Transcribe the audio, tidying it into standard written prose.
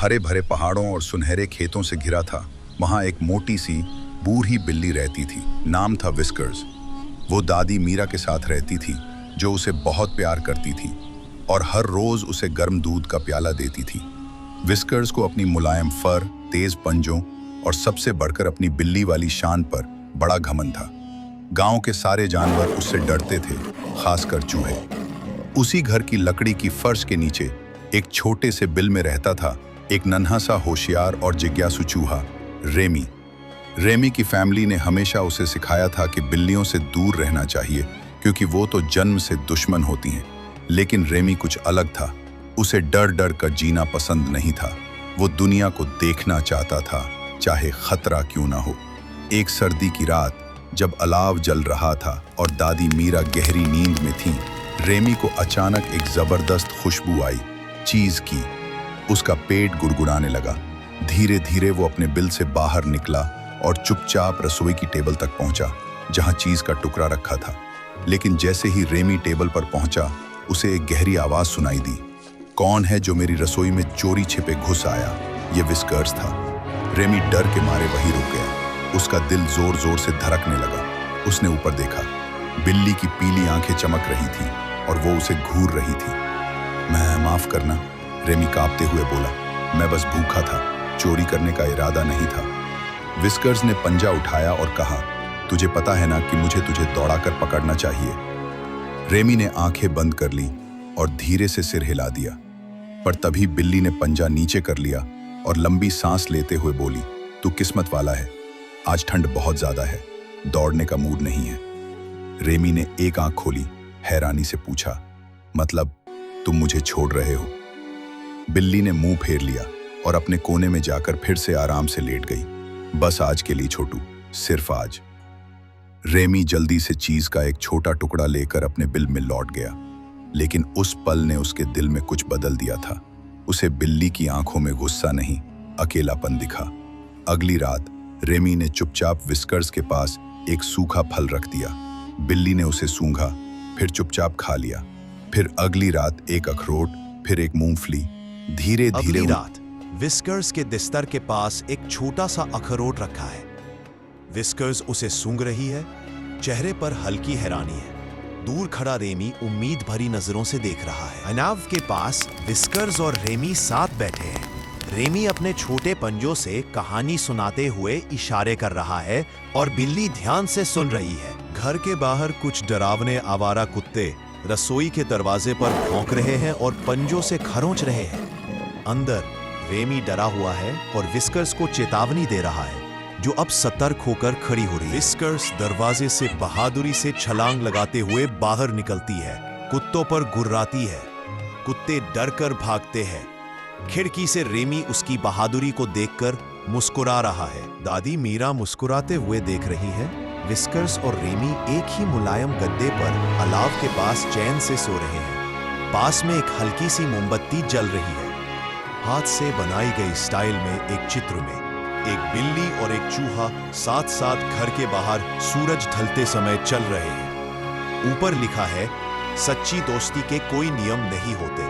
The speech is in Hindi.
हरे भरे पहाड़ों और सुनहरे खेतों से घिरा था, वहां एक मोटी सी बूढ़ी बिल्ली रहती थी। नाम था विस्कर्स। वो दादी मीरा के साथ रहती थी, जो उसे बहुत प्यार करती थी और हर रोज उसे गर्म दूध का प्याला देती थी। विस्कर्स को अपनी मुलायम फर, तेज पंजों और सबसे बढ़कर अपनी बिल्ली वाली शान पर बड़ा घमंड था। गांव के सारे जानवर उससे डरते थे, खासकर चूहे। उसी घर की लकड़ी की फर्श के नीचे एक छोटे से बिल में रहता था एक नन्हा सा होशियार और जिज्ञासु चूहा, रेमी। रेमी की फैमिली ने हमेशा उसे सिखाया था कि बिल्लियों से दूर रहना चाहिए, क्योंकि वो तो जन्म से दुश्मन होती हैं। लेकिन रेमी कुछ अलग था। उसे डर डर कर जीना पसंद नहीं था। वो दुनिया को देखना चाहता था, चाहे खतरा क्यों ना हो। एक सर्दी की रात जब अलाव जल रहा था और दादी मीरा गहरी नींद में थी, रेमी को अचानक एक जबरदस्त खुशबू आई, चीज की। उसका पेट गुड़गुड़ाने लगा। धीरे धीरे वो अपने बिल से बाहर निकला और चुपचाप रसोई की टेबल तक पहुंचा, जहां चीज का टुकड़ा रखा था। लेकिन जैसे ही रेमी टेबल पर पहुंचा, उसे एक गहरी आवाज सुनाई दी। कौन है जो मेरी रसोई में चोरी छिपे घुस आया? ये विस्कर्स था। रेमी डर के मारे वहीं रुक गया। उसका दिल जोर जोर से धड़कने लगा। उसने ऊपर देखा। बिल्ली की पीली आंखें चमक रही थी और वो उसे घूर रही थी। मैं माफ करना, रेमी कांपते हुए बोला। मैं बस भूखा था, चोरी करने का इरादा नहीं था। विस्कर्स ने पंजा उठाया और कहा, तुझे पता है ना कि मुझे तुझे दौड़ाकर पकड़ना चाहिए। रेमी ने आंखें बंद कर ली और धीरे से सिर हिला दिया। पर तभी बिल्ली ने पंजा नीचे कर लिया और लंबी सांस लेते हुए बोली, तू किस्मत वाला है, आज ठंड बहुत ज्यादा है, दौड़ने का मूड नहीं है। रेमी ने एक आंख खोली, हैरानी से पूछा, मतलब तुम मुझे छोड़ रहे हो? बिल्ली ने मुंह फेर लिया और अपने कोने में जाकर फिर से आराम से लेट गई। बस आज के लिए छोटू, सिर्फ आज। रेमी जल्दी से चीज का एक छोटा टुकड़ा लेकर अपने बिल में लौट गया। लेकिन उस पल ने उसके दिल में कुछ बदल दिया था। उसे बिल्ली की आंखों में गुस्सा नहीं, अकेलापन दिखा। अगली रात रेमी ने चुपचाप विस्कर्स के पास एक सूखा फल रख दिया। बिल्ली ने उसे सूंघा, फिर चुपचाप खा लिया। फिर अगली रात एक अखरोट, फिर एक मूंगफली। धीरे धीरे अगली रात विस्कर्स के बिस्तर के पास एक छोटा सा अखरोट रखा है। विस्कर्स उसे सूंघ रही है, चेहरे पर हल्की हैरानी है। दूर खड़ा रेमी उम्मीद भरी नजरों से देख रहा है। अनाव के पास विस्कर्स और रेमी साथ बैठे हैं। रेमी अपने छोटे पंजों से कहानी सुनाते हुए इशारे कर रहा है और बिल्ली ध्यान से सुन रही है। घर के बाहर कुछ डरावने आवारा कुत्ते रसोई के दरवाजे पर भौंक रहे हैं और पंजों से खरोंच रहे हैं। अंदर रेमी डरा हुआ है और विस्कर्स को चेतावनी दे रहा है, जो अब सतर्क होकर खड़ी हो रही है। विस्कर्स दरवाजे से बहादुरी से छलांग लगाते हुए बाहर निकलती है, कुत्तों पर गुर्राती है। कुत्ते डरकर भागते हैं। खिड़की से रेमी उसकी बहादुरी को देखकर मुस्कुरा रहा है। दादी मीरा मुस्कुराते हुए देख रही है। विस्कर्स और रेमी एक ही मुलायम गद्दे पर अलाव के पास चैन से सो रहे हैं। पास में एक हल्की सी मोमबत्ती जल रही है। हाथ से बनाई गई स्टाइल में एक चित्र में एक बिल्ली और एक चूहा साथ साथ घर के बाहर सूरज ढलते समय चल रहे हैं। ऊपर लिखा है, सच्ची दोस्ती के कोई नियम नहीं होते,